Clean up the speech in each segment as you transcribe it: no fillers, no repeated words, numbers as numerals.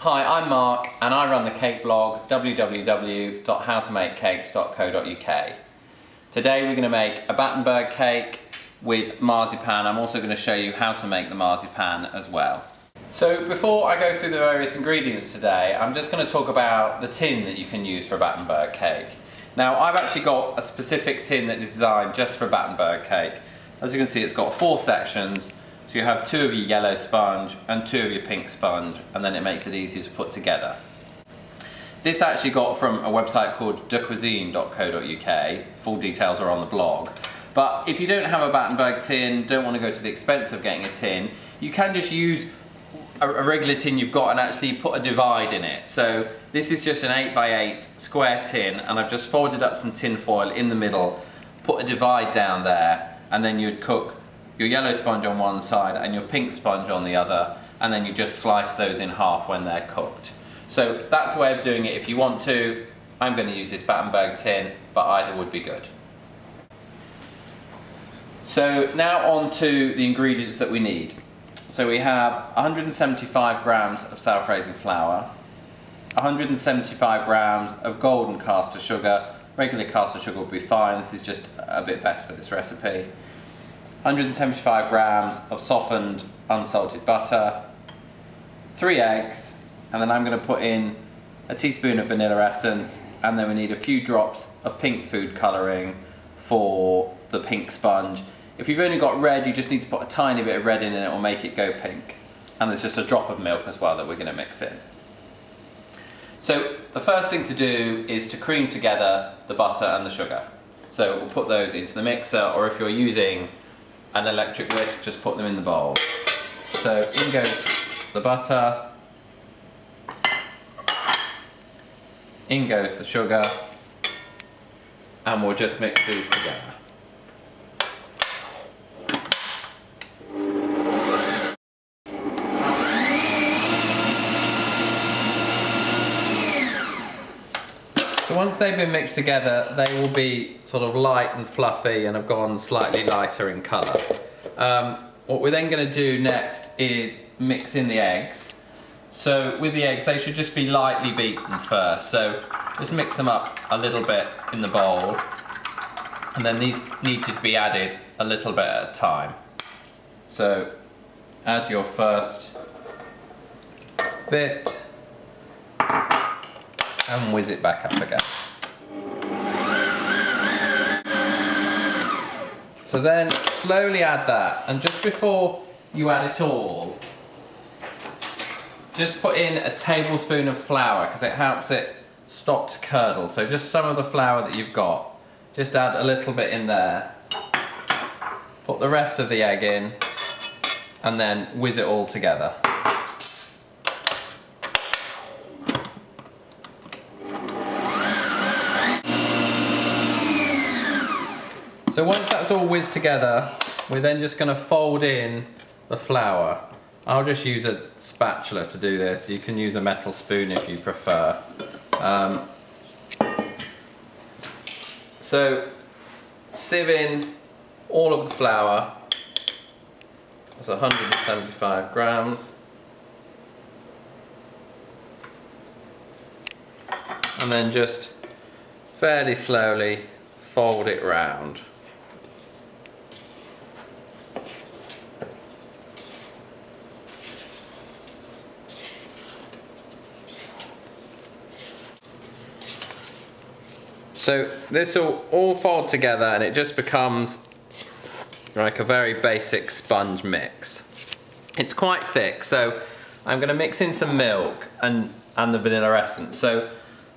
Hi, I'm Mark and I run the cake blog www.howtomakecakes.co.uk. Today we're going to make a Battenburg cake with marzipan. I'm also going to show you how to make the marzipan as well. So before I go through the various ingredients today, I'm just going to talk about the tin that you can use for a Battenburg cake. Now I've actually got a specific tin that is designed just for a Battenburg cake. As you can see, it's got 4 sections. So you have 2 of your yellow sponge and 2 of your pink sponge, and then it makes it easier to put together. This actually got from a website called decuisine.co.uk. Full details are on the blog. But if you don't have a Battenburg tin, don't want to go to the expense of getting a tin, you can just use a regular tin you've got and actually put a divide in it. So this is just an 8x8 square tin, and I've just folded up some tin foil in the middle, put a divide down there, and then you'd cook your yellow sponge on one side and your pink sponge on the other, and then you just slice those in half when they're cooked. So that's a way of doing it if you want to. I'm going to use this Battenburg tin, but either would be good. So now on to the ingredients that we need. So we have 175 grams of self-raising flour, 175 grams of golden caster sugar. Regular caster sugar would be fine, this is just a bit better for this recipe. 175 grams of softened unsalted butter, 3 eggs, and then I'm going to put in a teaspoon of vanilla essence, and then we need a few drops of pink food colouring for the pink sponge. If you've only got red, you just need to put a tiny bit of red in and it will make it go pink. And there's just a drop of milk as well that we're going to mix in. So the first thing to do is to cream together the butter and the sugar. So we'll put those into the mixer, or if you're using an electric whisk, just put them in the bowl. So in goes the butter, in goes the sugar, and we'll just mix these together. So once they've been mixed together, they will be sort of light and fluffy and have gone slightly lighter in colour. What we're then going to do next is mix in the eggs. So with the eggs, they should just be lightly beaten first. So just mix them up a little bit in the bowl, and then these need to be added a little bit at a time. So add your first bit and whiz it back up again. So then slowly add that, and just before you add it all, just put in a tablespoon of flour because it helps it stop to curdle. So just some of the flour that you've got, just add a little bit in there. Put the rest of the egg in and then whiz it all together. So once that's all whizzed together, we're then just going to fold in the flour. I'll just use a spatula to do this. You can use a metal spoon if you prefer. So sieve in all of the flour. That's 175 grams. And then just fairly slowly fold it round. So this will all fold together and it just becomes like a very basic sponge mix. It's quite thick, so I'm going to mix in some milk and the vanilla essence. So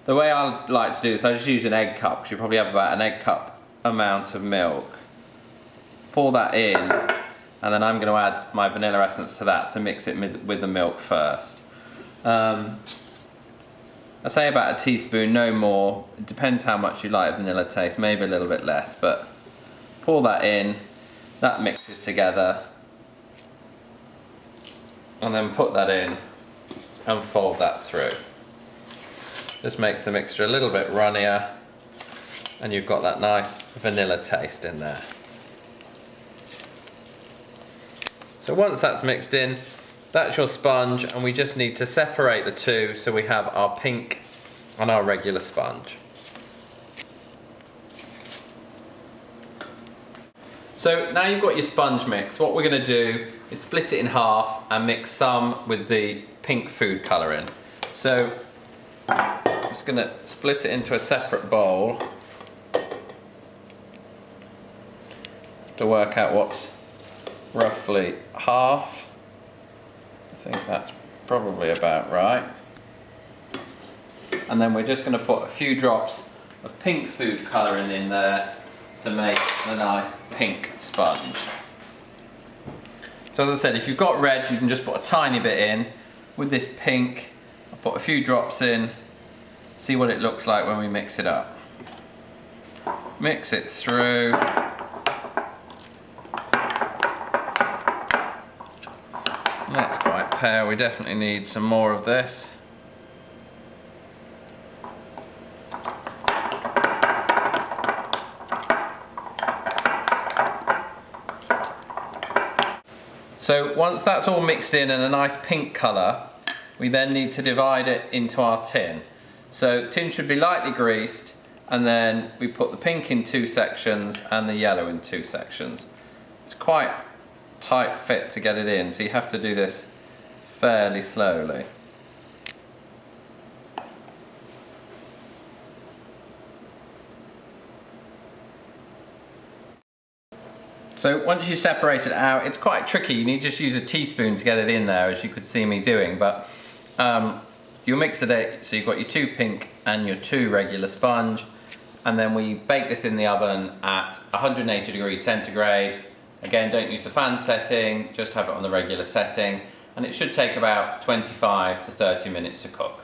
the way I like to do this, I just use an egg cup, because you probably have about an egg cup amount of milk. Pour that in, and then I'm going to add my vanilla essence to that to mix it with the milk first. I say about a teaspoon, no more. It depends how much you like vanilla taste, maybe a little bit less, but pour that in, that mixes together, and then put that in and fold that through. Just makes the mixture a little bit runnier, and you've got that nice vanilla taste in there. So once that's mixed in, that's your sponge, and we just need to separate the two so we have our pink and our regular sponge. So now you've got your sponge mix, what we're going to do is split it in half and mix some with the pink food colouring. So I'm just going to split it into a separate bowl to work out what's roughly half. I think that's probably about right. And then we're just going to put a few drops of pink food colouring in there to make a nice pink sponge. So as I said, if you've got red, you can just put a tiny bit in. With this pink, I'll put a few drops in, see what it looks like when we mix it up. Mix it through. That's quite pale, we definitely need some more of this. So once that's all mixed in a nice pink colour, we then need to divide it into our tin. So tin should be lightly greased, and then we put the pink in 2 sections and the yellow in 2 sections. It's quite tight fit to get it in, so you have to do this fairly slowly. So once you separate it out, it's quite tricky. You need to just use a teaspoon to get it in there, as you could see me doing, but you'll mix it so you've got your 2 pink and your 2 regular sponge, and then we bake this in the oven at 180 degrees centigrade. Again, don't use the fan setting, just have it on the regular setting, and it should take about 25 to 30 minutes to cook.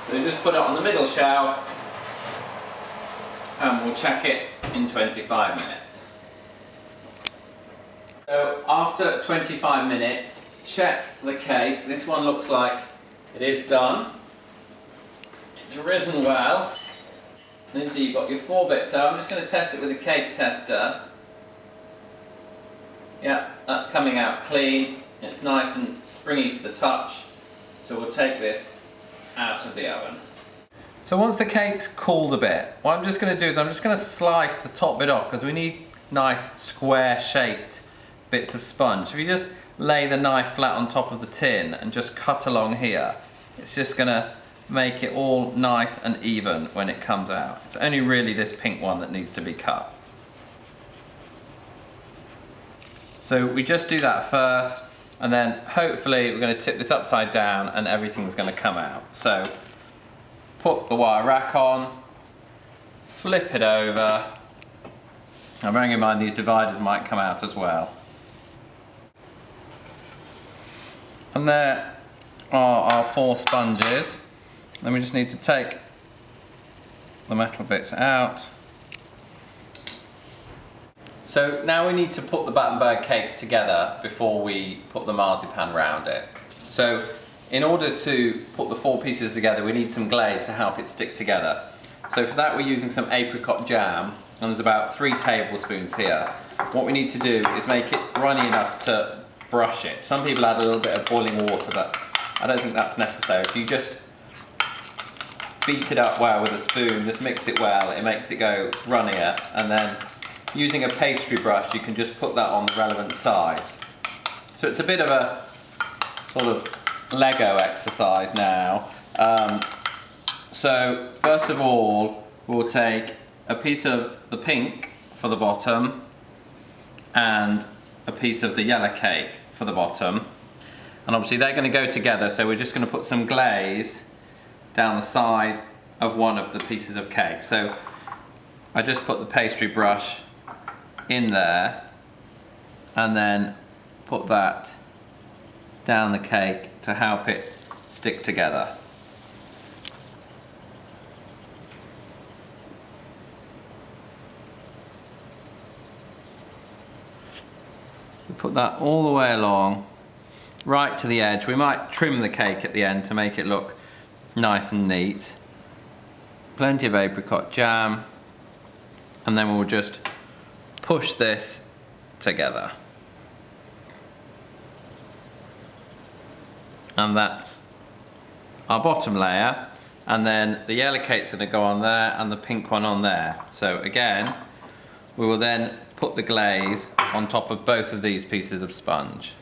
So just put it on the middle shelf, and we'll check it in 25 minutes. So after 25 minutes, check the cake. This one looks like it is done. It's risen well. And so you've got your 4 bits. So I'm just going to test it with a cake tester. Yeah, that's coming out clean. It's nice and springy to the touch. So we'll take this out of the oven. So once the cake's cooled a bit, what I'm just going to do is I'm just going to slice the top bit off, because we need nice square shaped bits of sponge. If you just lay the knife flat on top of the tin and just cut along here, it's just going to make it all nice and even when it comes out. It's only really this pink one that needs to be cut. So we just do that first, and then hopefully we're going to tip this upside down and everything's going to come out. So put the wire rack on, flip it over, and bearing in mind these dividers might come out as well. And there are our 4 sponges. Then we just need to take the metal bits out. So now we need to put the Battenburg cake together before we put the marzipan round it. So in order to put the 4 pieces together, we need some glaze to help it stick together. So for that we're using some apricot jam, and there's about 3 tablespoons here. What we need to do is make it runny enough to brush it. Some people add a little bit of boiling water, but I don't think that's necessary. If you just beat it up well with a spoon, just mix it well, it makes it go runnier, and then using a pastry brush you can just put that on the relevant sides. So it's a bit of a sort of Lego exercise now. So first of all we'll take a piece of the pink for the bottom and a piece of the yellow cake for the bottom, and obviously they're going to go together, so we're just going to put some glaze down the side of one of the pieces of cake. So I just put the pastry brush in there and then put that down the cake to help it stick together. We put that all the way along, right to the edge. We might trim the cake at the end to make it look nice and neat. Plenty of apricot jam, and then we'll just push this together. And that's our bottom layer, and then the yellow cake's going to go on there and the pink one on there. So again, we will then put the glaze on top of both of these pieces of sponge.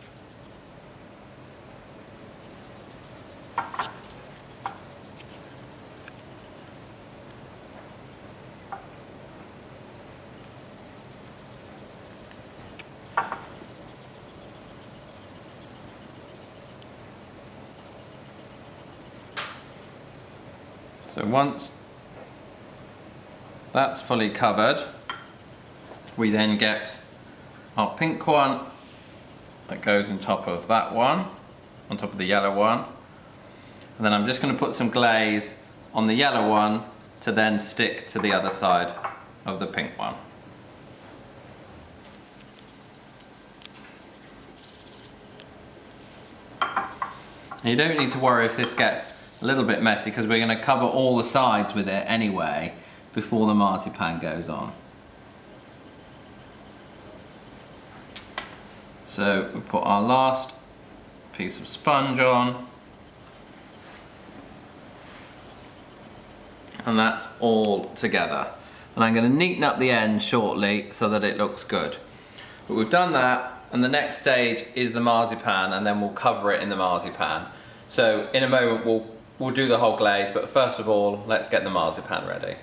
So once that's fully covered, we then get our pink one that goes on top of that one, on top of the yellow one. And then I'm just going to put some glaze on the yellow one to then stick to the other side of the pink one. And you don't need to worry if this gets a little bit messy, because we're going to cover all the sides with it anyway before the marzipan goes on. So we put our last piece of sponge on, and that's all together. And I'm going to neaten up the end shortly so that it looks good. But we've done that, and the next stage is the marzipan, and then we'll cover it in the marzipan. So in a moment we'll do the whole glaze, but first of all, let's get the marzipan ready.